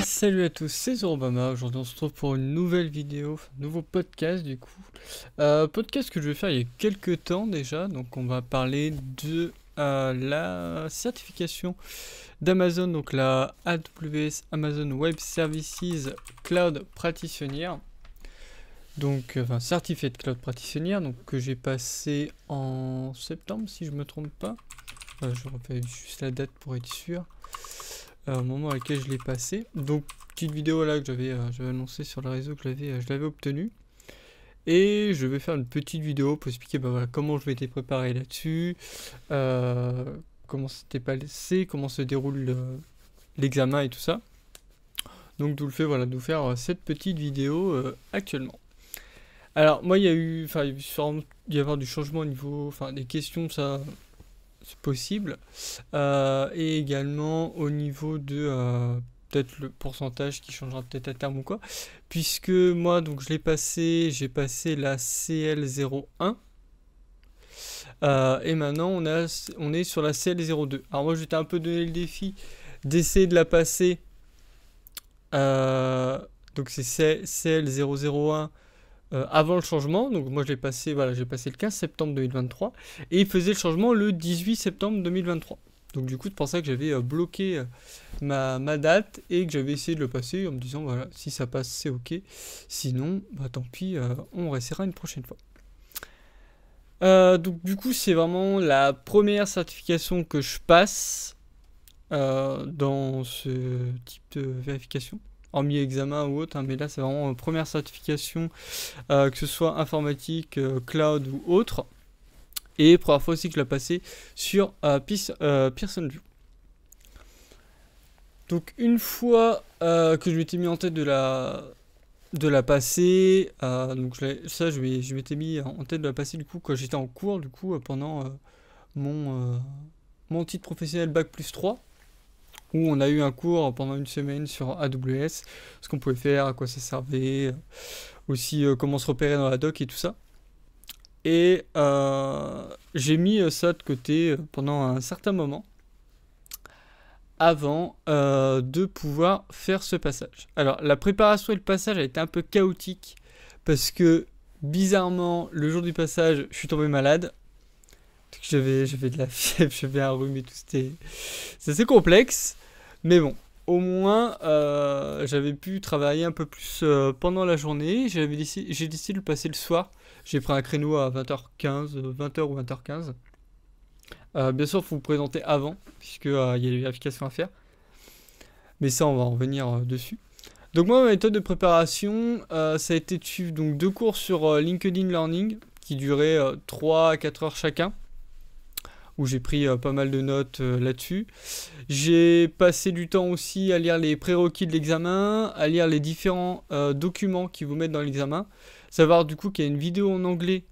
Salut à tous, c'est Zorobama. Aujourd'hui on se retrouve pour une nouvelle vidéo, nouveau podcast du coup. Podcast que je vais faire il y a quelques temps déjà. Donc on va parler de la certification d'Amazon, donc la AWS Amazon Web Services Cloud Practitioner. Donc certifié de Cloud Practitioner, donc que j'ai passé en septembre si je me trompe pas. Je refais juste la date pour être sûr. Au moment à lequel je l'ai passé. Donc petite vidéo là que j'avais annoncé sur le réseau que je l'avais obtenu. Et je vais faire une petite vidéo pour expliquer voilà, comment je m'étais préparé là-dessus, comment c'était passé, comment se déroule l'examen et tout ça. Donc d'où le fait voilà, de vous faire cette petite vidéo actuellement. Alors moi il y a eu avoir du changement au niveau des questions, ça c'est possible, et également au niveau de peut-être le pourcentage qui changera peut-être à terme ou quoi, puisque moi donc j'ai passé la CL01 et maintenant on est sur la CL02. Alors moi je t'ai un peu donné le défi d'essayer de la passer, donc c'est CL001 avant le changement. Donc moi j'ai passé le 15 septembre 2023 et il faisait le changement le 18 septembre 2023. Donc du coup c'est pour ça que j'avais bloqué ma date et que j'avais essayé de le passer en me disant voilà, si ça passe c'est ok, sinon bah tant pis, on restera une prochaine fois. Donc du coup c'est vraiment la première certification que je passe dans ce type de vérification, hormis examen ou autre, hein, mais là c'est vraiment première certification, que ce soit informatique, cloud ou autre. Et première fois aussi que je l'ai passé sur Pearson VUE. Donc une fois que je m'étais mis en tête de la passer, donc je m'étais mis en tête de la passer du coup quand j'étais en cours du coup pendant mon titre professionnel Bac+3, où on a eu un cours pendant une semaine sur AWS, ce qu'on pouvait faire, à quoi ça servait, aussi comment se repérer dans la doc et tout ça. Et j'ai mis ça de côté pendant un certain moment avant de pouvoir faire ce passage. Alors la préparation et le passage a été un peu chaotique parce que bizarrement le jour du passage je suis tombé malade. J'avais de la fièvre, j'avais un rhume et tout, c'est assez complexe. Mais bon, au moins j'avais pu travailler un peu plus pendant la journée. J'ai décidé de le passer le soir. J'ai pris un créneau à 20h15, 20h ou 20h15. Bien sûr, il faut vous présenter avant, puisqu'il y a des vérifications à faire. Mais ça, on va en revenir dessus. Donc moi, ma méthode de préparation, ça a été de suivre donc 2 cours sur LinkedIn Learning, qui duraient 3 à 4 heures chacun, où j'ai pris pas mal de notes là-dessus. J'ai passé du temps aussi à lire les prérequis de l'examen, à lire les différents documents qui vous mettent dans l'examen. Savoir du coup qu'il y a une vidéo en anglais,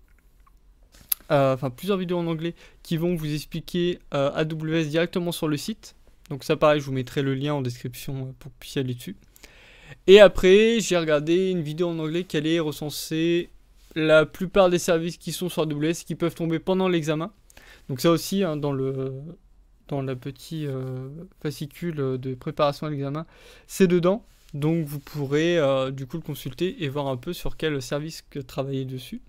plusieurs vidéos en anglais qui vont vous expliquer AWS directement sur le site. Donc ça pareil, je vous mettrai le lien en description pour que vous puissiez aller dessus. Et après, j'ai regardé une vidéo en anglais qui allait recenser la plupart des services qui sont sur AWS qui peuvent tomber pendant l'examen. Donc ça aussi, hein, dans la petite fascicule de préparation à l'examen, c'est dedans. Donc vous pourrez du coup le consulter et voir un peu sur quel service travailler dessus.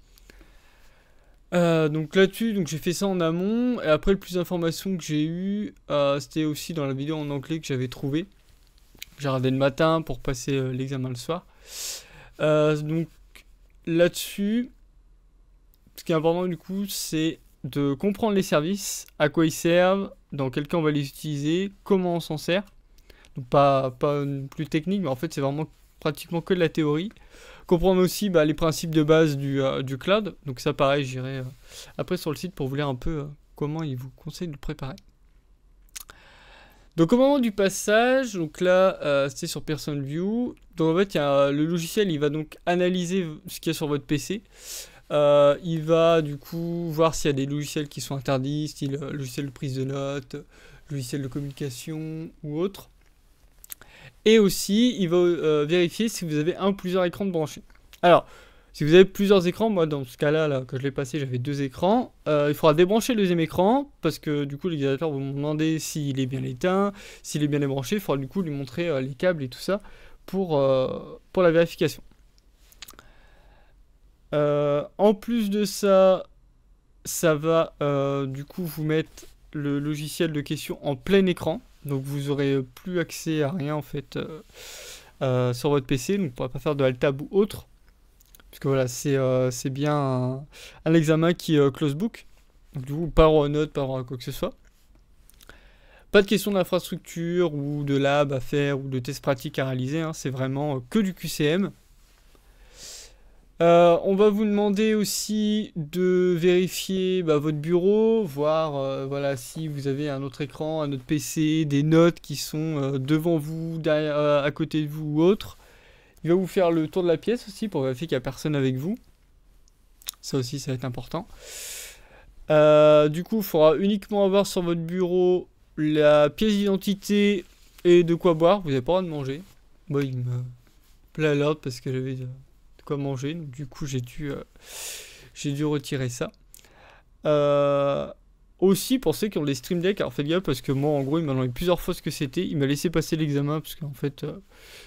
Donc là-dessus, j'ai fait ça en amont. Et après, le plus d'informations que j'ai eu, c'était aussi dans la vidéo en anglais que j'avais trouvé. J'ai regardé le matin pour passer l'examen le soir. Donc là-dessus, ce qui est important du coup, c'est de comprendre les services, à quoi ils servent, dans quel cas on va les utiliser, comment on s'en sert. Donc pas plus technique, mais en fait c'est vraiment pratiquement que de la théorie. Comprendre aussi les principes de base du cloud. Donc ça pareil, j'irai après sur le site pour vous lire un peu comment il vous conseille de le préparer. Donc au moment du passage, donc là c'était sur Pearson VUE. Donc en fait le logiciel il va donc analyser ce qu'il y a sur votre PC. Il va du coup voir s'il y a des logiciels qui sont interdits, style logiciel de prise de notes, logiciel de communication ou autre. Et aussi, il va vérifier si vous avez un ou plusieurs écrans de branchés. Alors, Si vous avez plusieurs écrans, moi dans ce cas-là, là, quand je l'ai passé, j'avais 2 écrans. Il faudra débrancher le deuxième écran parce que du coup, l'examinateur va vous demander s'il est bien éteint, s'il est bien débranché. Il faudra du coup lui montrer les câbles et tout ça pour la vérification. En plus de ça, ça va du coup vous mettre le logiciel de questions en plein écran. Donc vous aurez plus accès à rien en fait sur votre PC. Donc vous ne pourrez pas faire de Alt-Tab ou autre. Parce que voilà, c'est bien un examen qui est close book. Donc du coup, pas en note, pas en quoi que ce soit. Pas de question d'infrastructure ou de lab à faire ou de tests pratiques à réaliser. Hein. C'est vraiment que du QCM. On va vous demander aussi de vérifier votre bureau, voir voilà, si vous avez un autre écran, un autre PC, des notes qui sont devant vous, derrière, à côté de vous ou autre. Il va vous faire le tour de la pièce aussi pour vérifier qu'il n'y a personne avec vous. Ça aussi, ça va être important. Du coup, il faudra uniquement avoir sur votre bureau la pièce d'identité et de quoi boire. Vous n'avez pas le droit de manger. Moi, il me plaît à l'ordre parce que j'avais de quoi manger. Donc, du coup, j'ai dû retirer ça. Aussi, pour ceux qui ont les Stream Deck, alors faites gaffe parce que moi, en gros, il m'a demandé plusieurs fois ce que c'était. Il m'a laissé passer l'examen parce qu'en fait,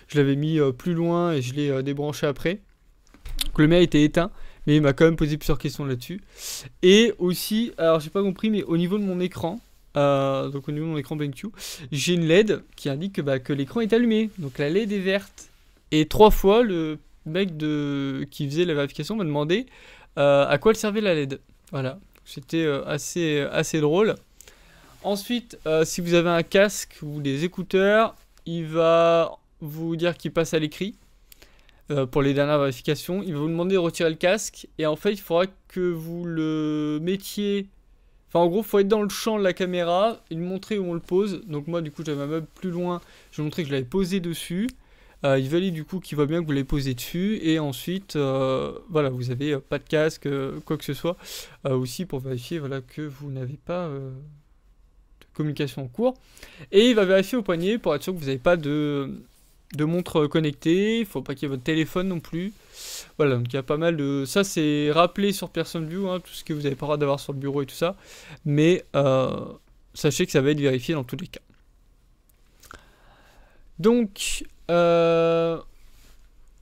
je l'avais mis plus loin et je l'ai débranché après. Donc, le mien était éteint, mais il m'a quand même posé plusieurs questions là-dessus. Et aussi, alors j'ai pas compris, mais au niveau de mon écran, donc au niveau de mon écran BenQ, j'ai une LED qui indique que l'écran est allumé. Donc la LED est verte. Et 3 fois, le mec qui faisait la vérification m'a demandé à quoi elle servait la LED. Voilà. C'était assez drôle. Ensuite, si vous avez un casque ou des écouteurs, il va vous dire qu'il passe à l'écrit pour les dernières vérifications. Il va vous demander de retirer le casque et en fait, il faudra que vous le mettiez. Enfin, en gros, il faut être dans le champ de la caméra et lui montrer où on le pose. Donc, moi, du coup, j'avais un meuble plus loin. Je vais montrer que je l'avais posé dessus. Il valide du coup qu'il voit bien que vous l'avez posé dessus. Et ensuite, voilà, vous avez pas de casque, quoi que ce soit. Aussi pour vérifier voilà, que vous n'avez pas de communication en cours. Et il va vérifier au poignet pour être sûr que vous n'avez pas de montre connectée. Il ne faut pas qu'il y ait votre téléphone non plus. Voilà, donc il y a pas mal de... Ça, c'est rappelé sur PersonView, hein, tout ce que vous n'avez pas le droit d'avoir sur le bureau et tout ça. Mais sachez que ça va être vérifié dans tous les cas. Donc...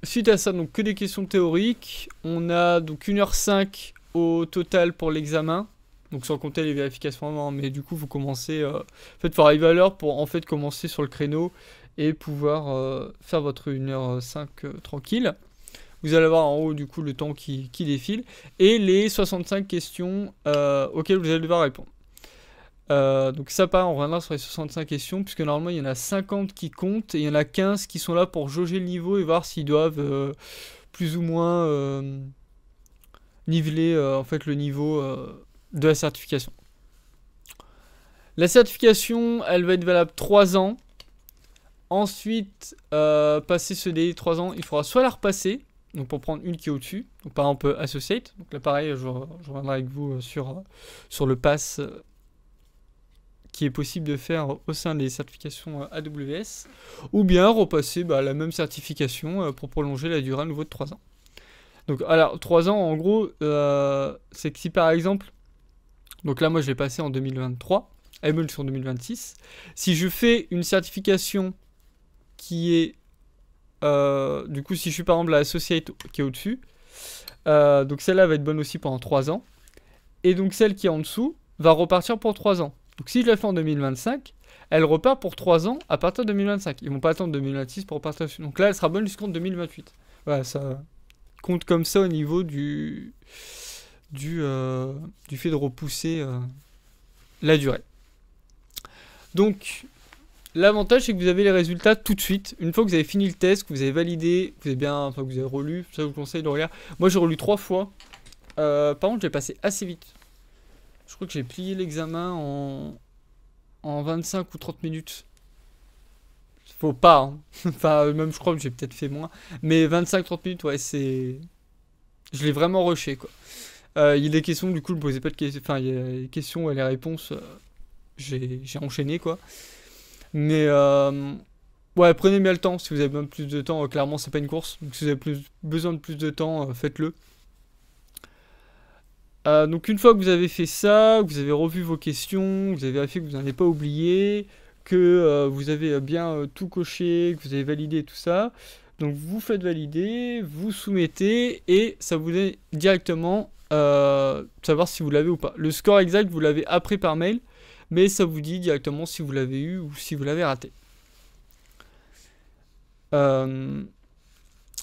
suite à ça, donc que des questions théoriques. On a donc 1h05 au total pour l'examen. Donc sans compter les vérifications avant, mais du coup vous commencez... en fait, il faut arriver à l'heure pour en fait commencer sur le créneau et pouvoir faire votre 1h05 tranquille. Vous allez avoir en haut du coup le temps qui défile et les 65 questions auxquelles vous allez devoir répondre. Donc ça part, on reviendra sur les 65 questions, puisque normalement il y en a 50 qui comptent, et il y en a 15 qui sont là pour jauger le niveau et voir s'ils doivent plus ou moins niveler en fait le niveau de la certification. La certification, elle va être valable 3 ans. Ensuite, passer ce délai de 3 ans, il faudra soit la repasser, donc pour prendre une qui est au-dessus, donc par exemple Associate, donc là pareil, je reviendrai avec vous sur le pass qui est possible de faire au sein des certifications AWS, ou bien repasser la même certification pour prolonger la durée à nouveau de 3 ans. Donc alors 3 ans en gros, c'est que si par exemple, donc là moi je l'ai passé en 2023, Able sur 2026, si je fais une certification qui est, du coup si je suis par exemple la Associate qui est au-dessus, donc celle-là va être bonne aussi pendant 3 ans, et donc celle qui est en dessous va repartir pour 3 ans. Donc si je la fais en 2025, elle repart pour 3 ans à partir de 2025. Ils vont pas attendre 2026 pour repartir dessus. Donc là, elle sera bonne jusqu'en 2028. Voilà, ça compte comme ça au niveau du fait de repousser la durée. Donc, l'avantage, c'est que vous avez les résultats tout de suite. Une fois que vous avez fini le test, que vous avez validé, que vous avez relu, ça je vous conseille de regarder. Moi, j'ai relu 3 fois. Par contre, j'ai passé assez vite. Je crois que j'ai plié l'examen en 25 ou 30 minutes. Faut pas, hein. Enfin, même je crois que j'ai peut-être fait moins. Mais 25-30 minutes, ouais, c'est... Je l'ai vraiment rushé, quoi. Il y a des questions, du coup, je me posais pas de questions. Enfin, il y a les questions et les réponses, j'ai enchaîné, quoi. Mais Ouais, prenez bien le temps. Si vous avez besoin de plus de temps, clairement, c'est pas une course. Donc, si vous avez besoin de plus de temps, faites-le. Donc, une fois que vous avez fait ça, que vous avez revu vos questions, vous avez vérifié que vous n'en avez pas oublié, que vous avez bien tout coché, que vous avez validé tout ça. Donc, vous faites valider, vous soumettez et ça vous donne directement savoir si vous l'avez ou pas. Le score exact, vous l'avez après par mail, mais ça vous dit directement si vous l'avez eu ou si vous l'avez raté.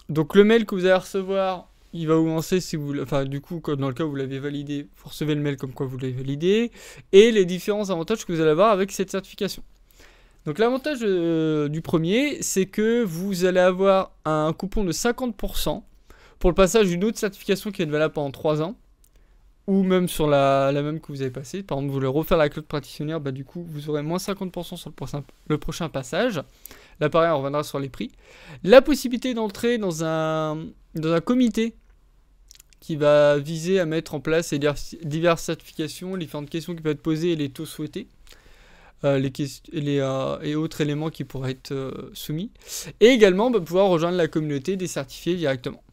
Donc le mail que vous allez recevoir, il va vous lancer si vous, enfin du coup dans le cas où vous l'avez validé, vous recevez le mail comme quoi vous l'avez validé et les différents avantages que vous allez avoir avec cette certification. Donc l'avantage du premier, c'est que vous allez avoir un coupon de 50% pour le passage d'une autre certification qui est valable pendant 3 ans. Ou même sur la même que vous avez passée. Par exemple, vous voulez refaire la cloud practitioner, bah du coup, vous aurez moins 50% sur le prochain passage. Là, pareil, on reviendra sur les prix. La possibilité d'entrer dans un comité qui va viser à mettre en place diverses certifications, les différentes questions qui peuvent être posées et les taux souhaités. Et autres éléments qui pourraient être soumis. Et également, pouvoir rejoindre la communauté des certifiés directement.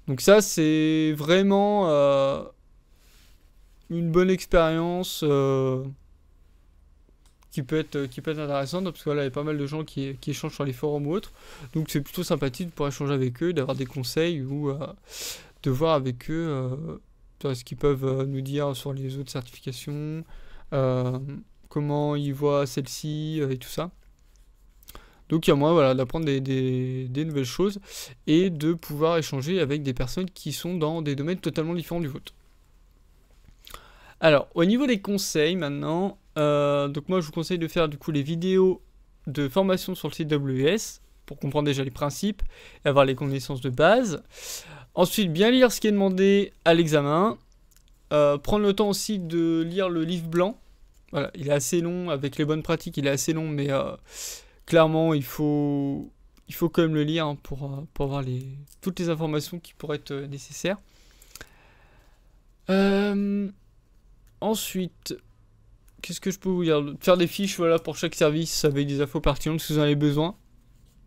Donc ça, c'est vraiment une bonne expérience qui peut être intéressante parce que voilà, il y a pas mal de gens qui échangent sur les forums ou autres, donc c'est plutôt sympathique de pouvoir échanger avec eux, d'avoir des conseils ou de voir avec eux ce qu'ils peuvent nous dire sur les autres certifications, comment ils voient celle-ci et tout ça. Donc il y a moyen voilà, d'apprendre des nouvelles choses et de pouvoir échanger avec des personnes qui sont dans des domaines totalement différents du vôtre. Alors, au niveau des conseils maintenant, donc moi je vous conseille de faire du coup les vidéos de formation sur le site WS pour comprendre déjà les principes et avoir les connaissances de base. Ensuite, bien lire ce qui est demandé à l'examen. Prendre le temps aussi de lire le livre blanc. Voilà, il est assez long, avec les bonnes pratiques, il est assez long, mais clairement, il faut quand même le lire hein, pour avoir toutes les informations qui pourraient être nécessaires. Ensuite, qu'est-ce que je peux vous dire? Faire des fiches voilà, pour chaque service avec des infos pertinentes si vous en avez besoin.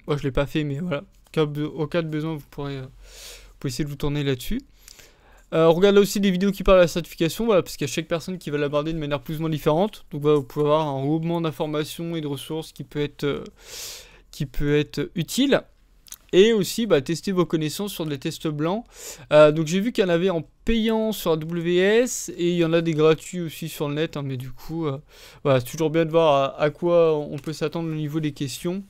Moi, je ne l'ai pas fait, mais voilà. Au cas de besoin, vous pouvez essayer de vous tourner là-dessus. Regardez aussi des vidéos qui parlent de la certification, voilà, parce qu'il y a chaque personne qui va l'aborder de manière plus ou moins différente. Donc voilà, vous pouvez avoir un regroupement d'informations et de ressources qui peut être utile. Et aussi tester vos connaissances sur des tests blancs. Donc j'ai vu qu'il y en avait en payant sur AWS et il y en a des gratuits aussi sur le net. Hein, mais du coup, voilà, c'est toujours bien de voir à quoi on peut s'attendre au niveau des questions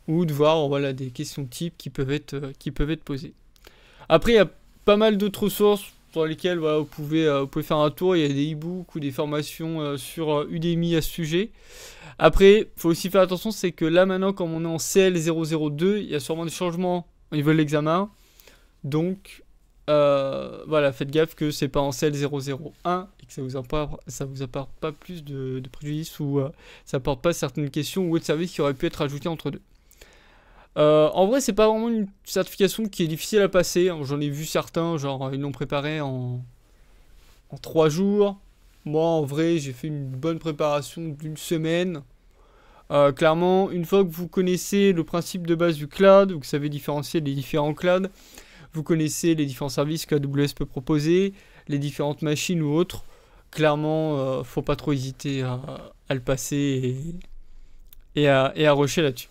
ou de voir voilà, des questions types qui peuvent être posées. Après, il y a pas mal d'autres sources sur lesquelles voilà, vous pouvez faire un tour. Il y a des e-books ou des formations sur Udemy à ce sujet. Après, il faut aussi faire attention, c'est que là maintenant, comme on est en CL002, il y a sûrement des changements au niveau de l'examen. Donc, voilà, faites gaffe que c'est pas en CL001 et que ça vous apporte pas plus de préjudice ou ça apporte pas certaines questions ou autres services qui auraient pu être ajoutés entre deux. En vrai, c'est pas vraiment une certification qui est difficile à passer. J'en ai vu certains, genre ils l'ont préparé en 3 jours. Moi, en vrai, j'ai fait une bonne préparation d'une semaine. Clairement, une fois que vous connaissez le principe de base du cloud, vous savez différencier les différents clouds, vous connaissez les différents services que AWS peut proposer, les différentes machines ou autres, clairement, faut pas trop hésiter à le passer et à rusher là-dessus.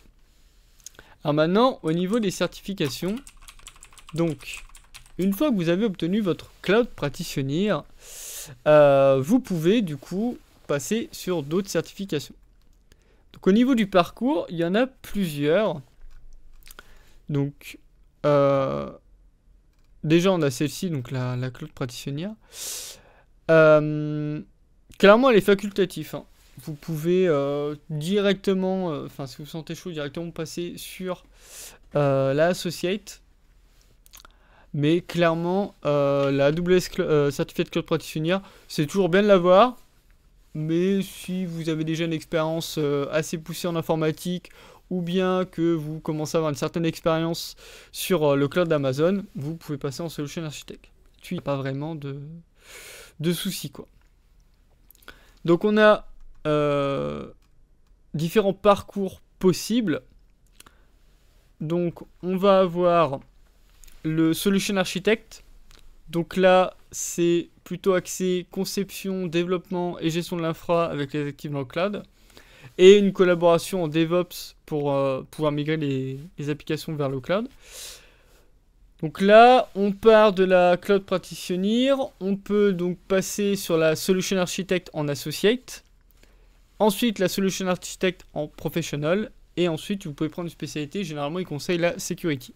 Alors maintenant, au niveau des certifications, donc, une fois que vous avez obtenu votre cloud practitioner, vous pouvez du coup passer sur d'autres certifications. Donc au niveau du parcours, il y en a plusieurs. Donc déjà on a celle-ci, donc la cloud practitioner. Clairement elle est facultative. Hein. Vous pouvez directement, enfin si vous sentez chaud, directement passer sur la associate. Mais clairement, la AWS Certified Cloud Practitioner, c'est toujours bien de l'avoir. Mais si vous avez déjà une expérience assez poussée en informatique, ou bien que vous commencez à avoir une certaine expérience sur le cloud d'Amazon, vous pouvez passer en Solution Architect. Il n'y a pas vraiment de soucis, quoi. Donc on a différents parcours possibles. donc on va avoir le Solution Architect. Donc là, c'est plutôt axé conception, développement et gestion de l'infra avec les actifs dans le cloud. Et une collaboration en DevOps pour pouvoir migrer les applications vers le cloud. Donc là, on part de la Cloud Practitioner. On peut donc passer sur la Solution Architect en Associate. Ensuite, la Solution Architect en Professional. Et ensuite, vous pouvez prendre une spécialité. Généralement, ils conseillent la Security.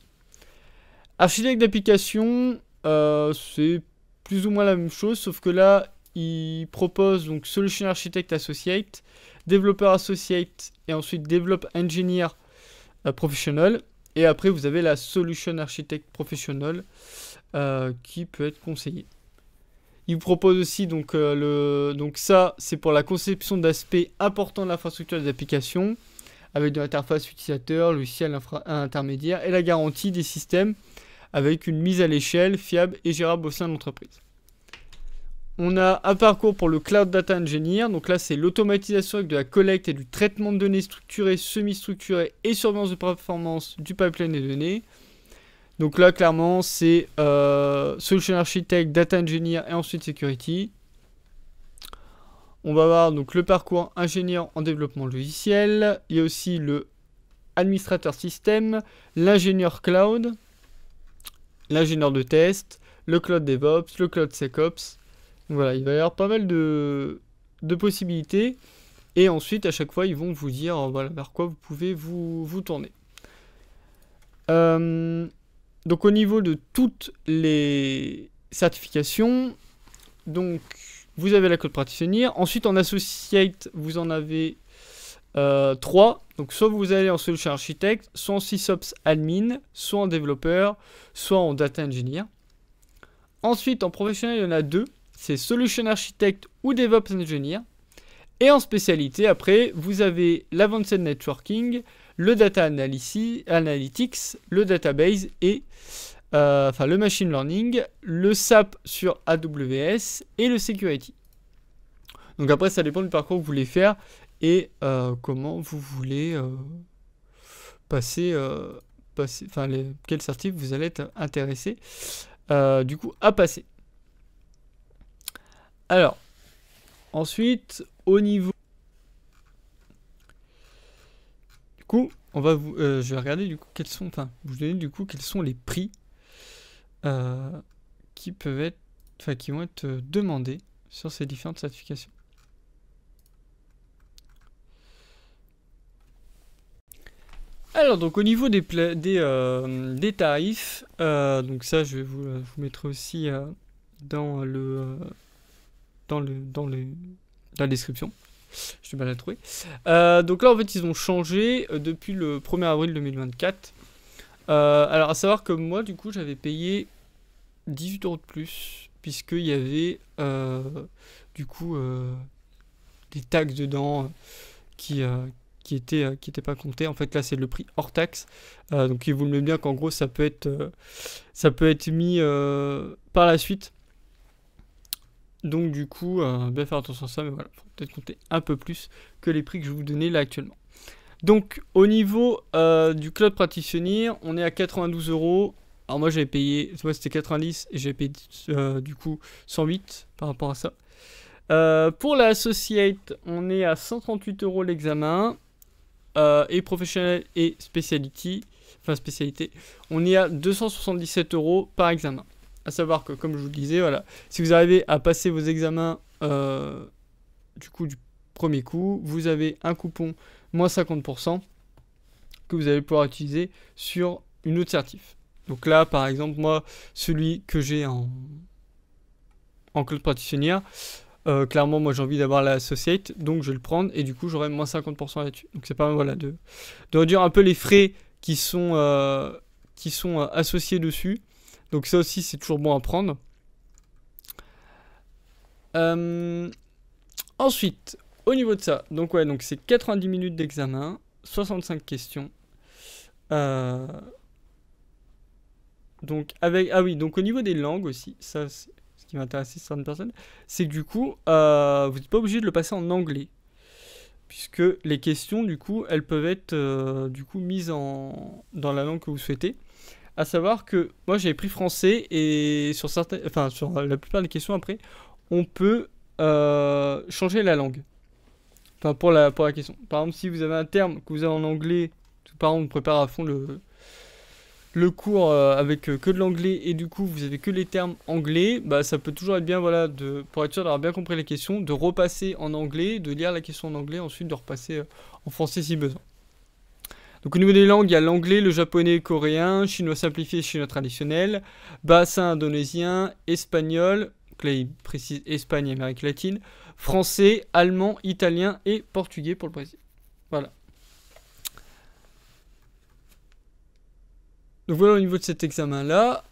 Architecte d'application, c'est plus ou moins la même chose, sauf que là, ils proposent donc Solution Architect Associate, Développeur Associate et ensuite Develop Engineer Professional. Et après, vous avez la Solution Architect Professional qui peut être conseillée. Ils vous proposent aussi donc donc ça, c'est pour la conception d'aspects importants de l'infrastructure des applications, avec de l'interface utilisateur, logiciel intermédiaire et la garantie des systèmes avec une mise à l'échelle fiable et gérable au sein de l'entreprise. On a un parcours pour le Cloud Data Engineer. Donc là, c'est l'automatisation avec de la collecte et du traitement de données structurées, semi-structurées et surveillance de performance du pipeline des données. Donc là, clairement, c'est Solution Architect, Data Engineer et ensuite Security. On va voir donc le parcours ingénieur en développement logiciel. Il y a aussi le administrateur système, l'ingénieur cloud, l'ingénieur de test, le cloud DevOps, le cloud SecOps. Donc voilà, il va y avoir pas mal de possibilités. Et ensuite, à chaque fois, ils vont vous dire voilà, vers quoi vous pouvez vous tourner. Donc au niveau de toutes les certifications, donc vous avez la Cloud Practitioner. Ensuite, en Associate, vous en avez 3. Donc soit vous allez en Solution Architect, soit en SysOps Admin, soit en développeur, soit en Data Engineer. Ensuite, en professionnel, il y en a 2. C'est Solution Architect ou DevOps Engineer. Et en spécialité, après, vous avez l'Advanced Networking, le Data Analytics, le Database et le Machine Learning, le SAP sur AWS et le Security. Donc après, ça dépend du parcours que vous voulez faire et comment vous voulez passer, quel certif vous allez être intéressé du coup à passer. Alors, ensuite, au niveau... Du coup, on va je vais regarder du coup quels sont... Enfin, vous donner du coup quels sont les prix qui peuvent être... Enfin, qui vont être demandés sur ces différentes certifications. Alors, donc au niveau des tarifs, donc ça, je vais vous mettrai aussi dans la description. Je suis mal à trouver. Donc là, en fait, ils ont changé depuis le 1er avril 2024. Alors, à savoir que moi, du coup, j'avais payé 18 € de plus, puisqu'il y avait, du coup, des taxes dedans qui étaient pas comptées. En fait, là, c'est le prix hors taxe. Donc, il vous le met bien qu'en gros, ça peut être mis par la suite. Donc du coup, bien faire attention à ça, mais voilà, faut peut-être compter un peu plus que les prix que je vous donnais là actuellement. Donc au niveau du Cloud Practitioner, on est à 92 €. Alors moi j'avais payé, moi c'était 90 et j'ai payé du coup 108 par rapport à ça. Pour la Associate, on est à 138 € l'examen. Et Professional et spécialité, on est à 277 € par examen. À savoir que, comme je vous le disais, voilà, si vous arrivez à passer vos examens du premier coup, vous avez un coupon moins 50% que vous allez pouvoir utiliser sur une autre certif. Donc là, par exemple, moi, celui que j'ai en Cloud Practitioner, clairement, moi j'ai envie d'avoir l'Associate, donc je vais le prendre et du coup j'aurai moins 50% là-dessus. Donc c'est pas mal, voilà, de réduire un peu les frais qui sont associés dessus. Donc ça aussi, c'est toujours bon à prendre. Ensuite, au niveau de ça, donc ouais, donc c'est 90 minutes d'examen, 65 questions. Donc avec donc au niveau des langues aussi, ça c'est ce qui va intéresser certaines personnes, c'est que du coup, vous n'êtes pas obligé de le passer en anglais. puisque les questions, du coup, elles peuvent être mises dans la langue que vous souhaitez. À savoir que moi j'avais pris français et sur la plupart des questions après, on peut changer la langue. Enfin pour la question. Par exemple, si vous avez un terme que vous avez en anglais, par exemple on prépare à fond le cours avec que de l'anglais et du coup vous avez que les termes anglais, bah ça peut toujours être bien voilà pour être sûr d'avoir bien compris les questions, de repasser en anglais, de lire la question en anglais, ensuite de repasser en français si besoin. Donc au niveau des langues, il y a l'anglais, le japonais, le coréen, chinois simplifié, chinois traditionnel, bassin indonésien, espagnol, donc là il précise Espagne et Amérique latine, français, allemand, italien et portugais pour le Brésil. Voilà. Donc voilà au niveau de cet examen-là.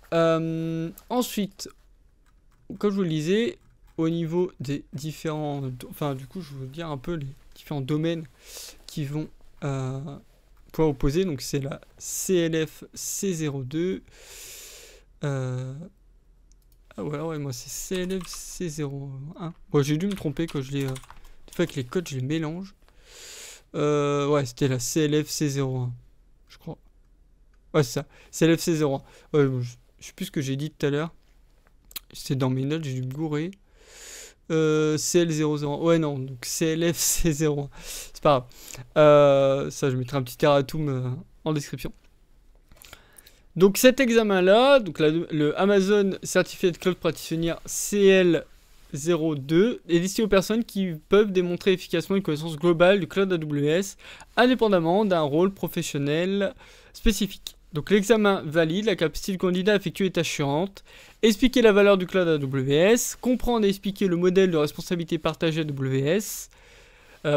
Ensuite, comme je vous le disais, au niveau des différents... Enfin du coup je vais vous dire un peu les différents domaines qui vont... pouvoir opposer, donc c'est la CLF C02. Ah ouais, moi c'est CLF C01. Bon, j'ai dû me tromper quand je l'ai. Des fois avec les codes, je les mélange. Ouais, c'était la CLF C01, je crois. Ouais, c'est ça. CLF C01. Ouais, bon, je sais plus ce que j'ai dit tout à l'heure. C'est dans mes notes, j'ai dû me gourer. CL00. Ouais, non, donc CLFC01. C'est pas grave. Ça, je mettrai un petit erratum en description. Donc, cet examen-là, donc le Amazon Certified Cloud Practitioner CL02 est destiné aux personnes qui peuvent démontrer efficacement une connaissance globale du cloud AWS, indépendamment d'un rôle professionnel spécifique. Donc l'examen valide, la capacité du candidat à effectuer les tâches suivantes: expliquer la valeur du cloud AWS, comprendre et expliquer le modèle de responsabilité partagée AWS,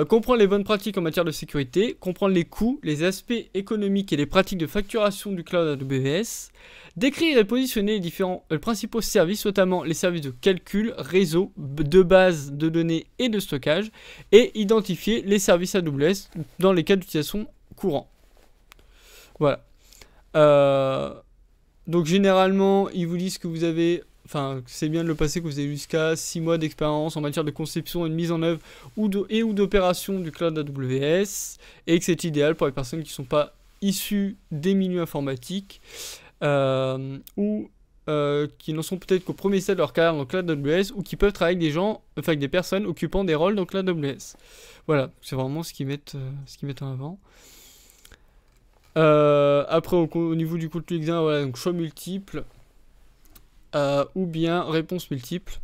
comprendre les bonnes pratiques en matière de sécurité, comprendre les coûts, les aspects économiques et les pratiques de facturation du cloud AWS, décrire et positionner les différents principaux services, notamment les services de calcul, réseau, de base de données et de stockage, et identifier les services AWS dans les cas d'utilisation courants. Voilà. Donc généralement ils vous disent que vous avez, enfin c'est bien de le passer, que vous avez jusqu'à 6 mois d'expérience en matière de conception et de mise en œuvre ou d'opération du cloud AWS, et que c'est idéal pour les personnes qui ne sont pas issues des milieux informatiques ou qui n'en sont peut-être qu'au premier stade de leur carrière dans le cloud AWS, ou qui peuvent travailler avec des gens, enfin avec des personnes occupant des rôles dans le cloud AWS. Voilà, c'est vraiment ce qu'ils mettent en avant. Après au niveau du contenu de l'examen, voilà, donc choix multiple ou bien réponse multiple.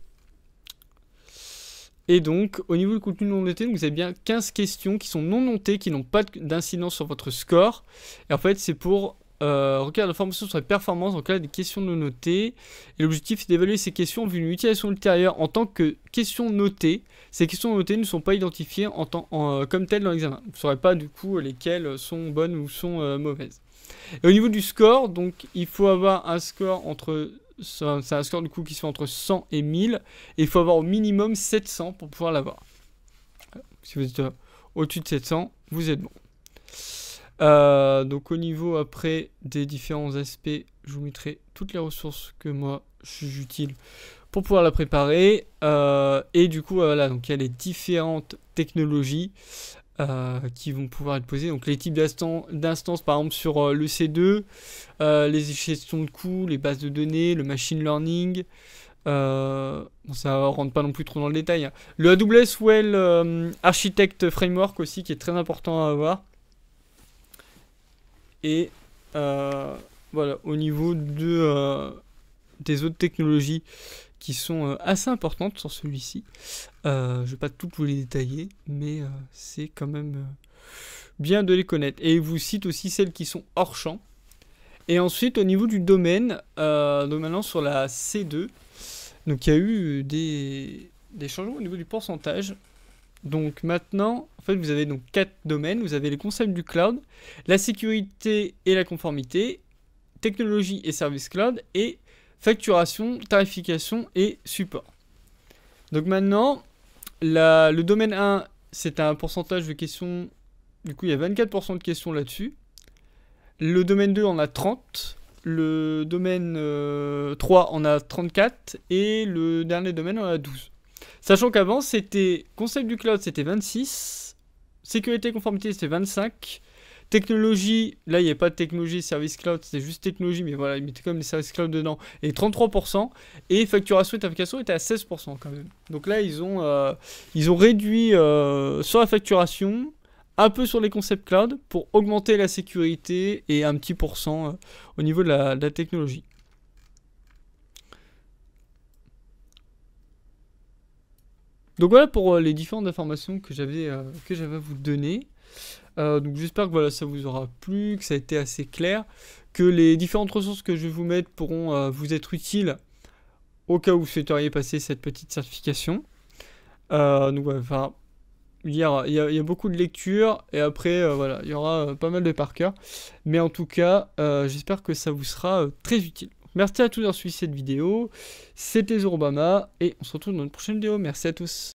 Et donc au niveau du contenu non noté, vous avez bien 15 questions qui sont non notées, qui n'ont pas d'incidence sur votre score. Et en fait c'est pour recueillir l'information sur les performances en cas des questions non notées. Et l'objectif c'est d'évaluer ces questions vu une utilisation ultérieure en tant que questions notées. Ces questions notées ne sont pas identifiées comme telles dans l'examen. Vous ne saurez pas du coup lesquelles sont bonnes ou sont mauvaises. Et au niveau du score, donc il faut avoir un score entre... C'est un score du coup qui se fait entre 100 et 1000. Et il faut avoir au minimum 700 pour pouvoir l'avoir. Si vous êtes au-dessus de 700, vous êtes bon. Donc au niveau après des différents aspects, je vous mettrai toutes les ressources que moi j'utilise pour pouvoir la préparer. Et du coup voilà, donc il y a les différentes technologies qui vont pouvoir être posées. Donc les types d'instances par exemple sur le C2, les gestions de coûts, les bases de données, le machine learning. Bon, ça rentre pas non plus trop dans le détail, hein. Le AWS Well Architect Framework aussi qui est très important à avoir. Et voilà, au niveau des autres technologies qui sont assez importantes sur celui-ci, je vais pas toutes vous les détailler, mais c'est quand même bien de les connaître. Et il vous cite aussi celles qui sont hors champ. Et ensuite, au niveau du domaine, donc maintenant sur la C2, donc il y a eu des changements au niveau du pourcentage. Donc maintenant, en fait, vous avez donc 4 domaines. Vous avez les concepts du cloud, la sécurité et la conformité, technologie et services cloud, et facturation, tarification et support. Donc maintenant, le domaine 1, c'est un pourcentage de questions. Du coup, il y a 24% de questions là-dessus. Le domaine 2 en a 30. Le domaine 3 en a 34. Et le dernier domaine en a 12. Sachant qu'avant, c'était concept du cloud, c'était 26 Sécurité, conformité, c'est 25. Technologie, là, il n'y a pas de technologie, service cloud, c'est juste technologie, mais voilà, ils mettaient comme des services cloud dedans, et 33%. Et facturation et tarification étaient à 16% quand même. Donc là, ils ont réduit sur la facturation, un peu sur les concepts cloud, pour augmenter la sécurité, et un petit pourcent au niveau de la technologie. Donc voilà pour les différentes informations que j'avais à vous donner. Donc j'espère que voilà, ça vous aura plu, que ça a été assez clair, que les différentes ressources que je vais vous mettre pourront vous être utiles au cas où vous souhaiteriez passer cette petite certification. Donc voilà, enfin, il y a beaucoup de lectures et après voilà, il y aura pas mal de par cœur. Mais en tout cas, j'espère que ça vous sera très utile. Merci à tous d'avoir suivi cette vidéo. C'était Zorobama et on se retrouve dans une prochaine vidéo. Merci à tous.